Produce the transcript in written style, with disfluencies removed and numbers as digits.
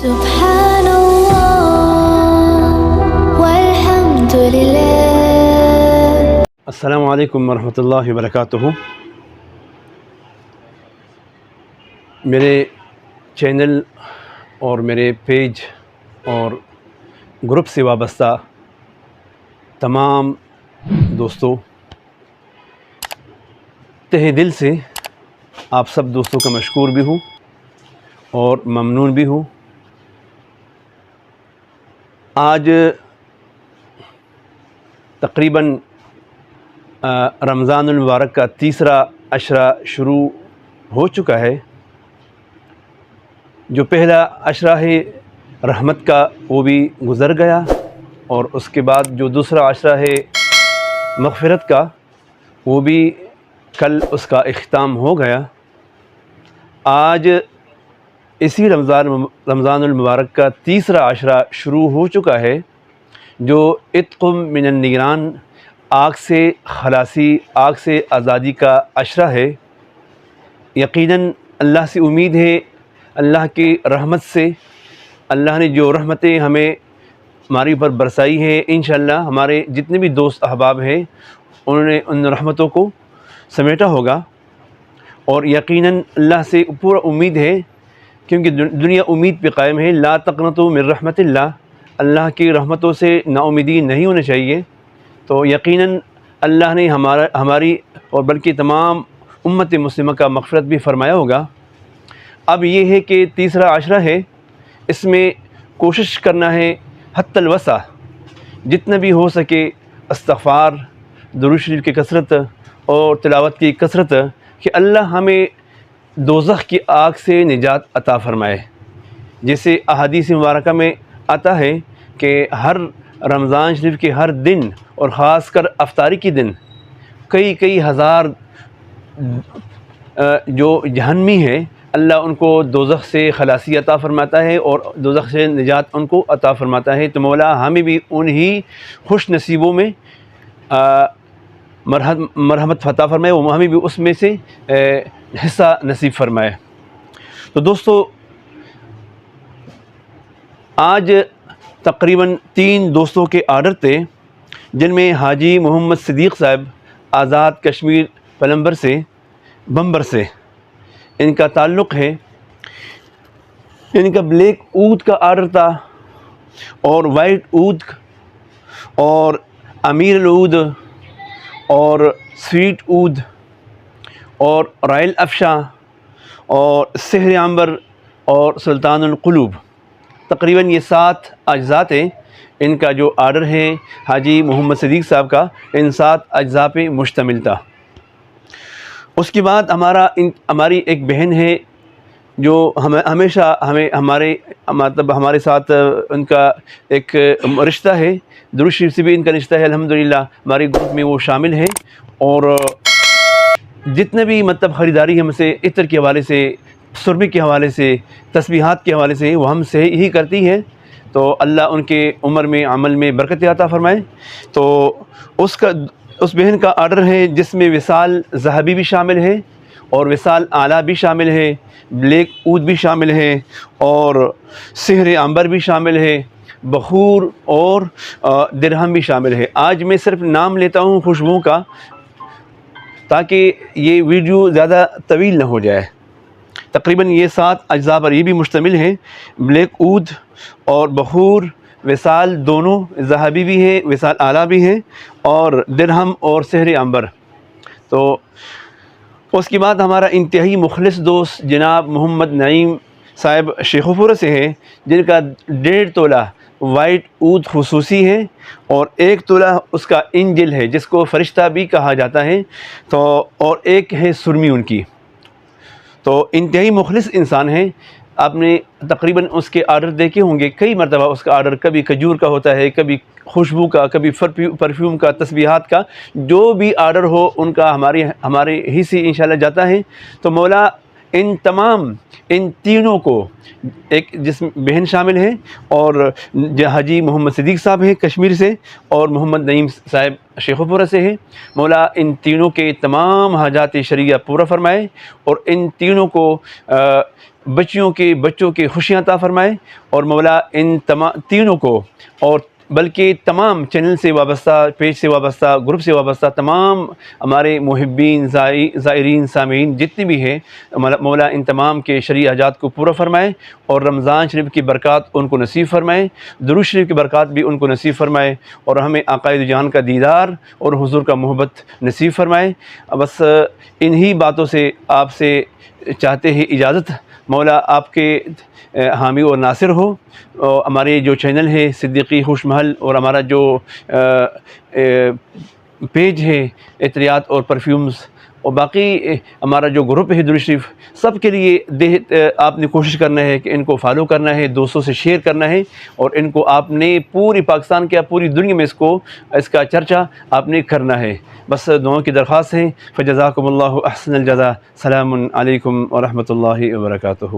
سبحان اللہ والحمد للہ۔ السلام علیکم ورحمۃ اللہ وبرکاتہ۔ میرے چینل اور میرے پیج اور گروپ سے وابستہ تمام دوستوں، تہہ دل سے آپ سب دوستوں کا مشکور بھی ہوں اور ممنون بھی ہوں۔ آج تقریباً رمضان المبارک کا تیسرا عشرہ شروع ہو چکا ہے۔ جو پہلا عشرہ ہے رحمت کا وہ بھی گزر گیا، اور اس کے بعد جو دوسرا عشرہ ہے مغفرت کا وہ بھی کل اس کا اختتام ہو گیا۔ آج اسی رمضان المبارک کا تیسرا عشرہ شروع ہو چکا ہے، جو عتق من النیران، آگ سے خلاصی، آگ سے آزادی کا عشرہ ہے۔ یقیناً اللہ سے امید ہے، اللہ کی رحمت سے، اللہ نے جو رحمتیں ہماری اوپر برسائی ہیں، انشاءاللہ ہمارے جتنے بھی دوست احباب ہیں انہوں نے ان رحمتوں کو سمیٹا ہوگا۔ اور یقیناً اللہ سے پورا امید ہے، کیونکہ دنیا امید پہ قائم ہے۔ لا تقنطوا من رحمت اللہ، اللہ کی رحمتوں سے نا امیدی نہیں ہونا چاہیے۔ تو یقیناً اللہ نے ہماری اور بلکہ تمام امت مسلمہ کا مغفرت بھی فرمایا ہوگا۔ اب یہ ہے کہ تیسرا عشرہ ہے، اس میں کوشش کرنا ہے حتی الوسع، جتنا بھی ہو سکے استغفار، درود شریف کی کثرت اور تلاوت کی کثرت، کہ اللہ ہمیں دوزخ کی آگ سے نجات عطا فرمائے۔ جیسے احادیث مبارکہ میں آتا ہے کہ ہر رمضان شریف کے ہر دن، اور خاص کر افطاری کے دن، کئی ہزار جو جہنمی ہیں اللہ ان کو دوزخ سے خلاصی عطا فرماتا ہے اور دوزخ سے نجات ان کو عطا فرماتا ہے۔ تو مولا ہمیں بھی انہی خوش نصیبوں میں مرحمت عطا فرمائے، وہ ہمیں بھی اس میں سے حصہ نصیب فرمائے۔ تو دوستو، آج تقریباً 3 دوستوں کے آرڈر تھے، جن میں حاجی محمد صدیق صاحب آزاد کشمیر بمبر سے ان کا تعلق ہے۔ ان کا بلیک اود کا آرڈر تھا، اور وائٹ اود، اور امیر العود، اور سویٹ اود، اور رائل افشاں، اور سحر عنبر، اور سلطان القلوب۔ تقریباً یہ 7 اجزاء ہیں۔ ان کا جو آرڈر ہے حاجی محمد صدیق صاحب کا، ان 7 اجزاء پہ مشتمل تھا۔ اس کے بعد ہماری ایک بہن ہے جو ہمیشہ ہمارے ساتھ ان کا ایک رشتہ ہے، درود شریف سے بھی ان کا رشتہ ہے الحمدللہ، ہمارے گروپ میں وہ شامل ہیں، اور جتنے بھی خریداری ہم سے عطر کے حوالے سے، سرمے کے حوالے سے، تسبیحات کے حوالے سے وہ ہم سے ہی کرتی ہے۔ تو اللہ ان کے عمر میں، عمل میں برکت عطا فرمائے۔ تو اس بہن کا آرڈر ہے جس میں وصال ذہبی بھی شامل ہے، اور وصال اعلیٰ بھی شامل ہے، بلیک اود بھی شامل ہے، اور سحر عنبر بھی شامل ہے، بخور اور درہم بھی شامل ہے۔ آج میں صرف نام لیتا ہوں خوشبوؤں کا، تاکہ یہ ویڈیو زیادہ طویل نہ ہو جائے۔ تقریباً یہ 7 اجزاء پر یہ بھی مشتمل ہے، بلیک اود اور بخور، وصال دونوں، ذہبی بھی ہے، وصال اعلیٰ بھی ہے، اور درہم اور سحر عنبر۔ تو اس کے بعد ہمارا انتہائی مخلص دوست جناب محمد نعیم صاحب شیخو پورہ سے ہیں، جن کا 1.5 تولہ وائٹ اود خصوصی ہے، اور 1 تولہ اس کا انجل ہے جس کو فرشتہ بھی کہا جاتا ہے، تو اور 1 ہے سرمی ان کی۔ تو انتہائی مخلص انسان ہیں۔ آپ نے تقریباً اس کے آرڈر دیکھے ہوں گے، کئی مرتبہ اس کا آرڈر کبھی کھجور کا ہوتا ہے، کبھی خوشبو کا، کبھی پرفیوم کا، تسبیحات کا، جو بھی آرڈر ہو ان کا ہمارے ہی سے انشاءاللہ جاتا ہے۔ تو مولا ان تمام ان تینوں کو، ایک جس میں بہن شامل ہیں اور حاجی محمد صدیق صاحب ہیں کشمیر سے، اور محمد نعیم صاحب شیخو پورہ سے ہیں، مولا ان تینوں کے تمام حاجات شرعیہ پورا فرمائے، اور ان تینوں کو بچوں کے خوشیاں عطا فرمائے، اور مولا ان تینوں کو، اور بلکہ تمام چینل سے وابستہ، پیج سے وابستہ، گروپ سے وابستہ تمام ہمارے محبین، زائرین، سامعین جتنے بھی ہیں، مولا ان تمام کے شرعی حاجات کو پورا فرمائے، اور رمضان شریف کی برکات ان کو نصیب فرمائے، درود شریف کی برکات بھی ان کو نصیب فرمائے، اور ہمیں آقا جان کا دیدار اور حضور کا محبت نصیب فرمائے۔ بس انہی باتوں سے آپ سے چاہتے ہیں اجازت، مولا آپ کے حامی اور ناصر ہو۔ ہمارے جو چینل ہے صدیقی خوش محل، اور ہمارا جو پیج ہے عطریات اور پرفیومز، اور باقی ہمارا جو گروپ ہے درود شریف، سب کے لیے آپ نے کوشش کرنا ہے کہ ان کو فالو کرنا ہے، دوستوں سے شیئر کرنا ہے، اور ان کو آپ نے پوری پاکستان کیا پوری دنیا میں اس کا چرچا آپ نے کرنا ہے۔ بس دعاؤں کی درخواست ہے۔ فجزاکم اللہ احسن الجزا۔ السلام علیکم ورحمۃ اللہ وبرکاتہ۔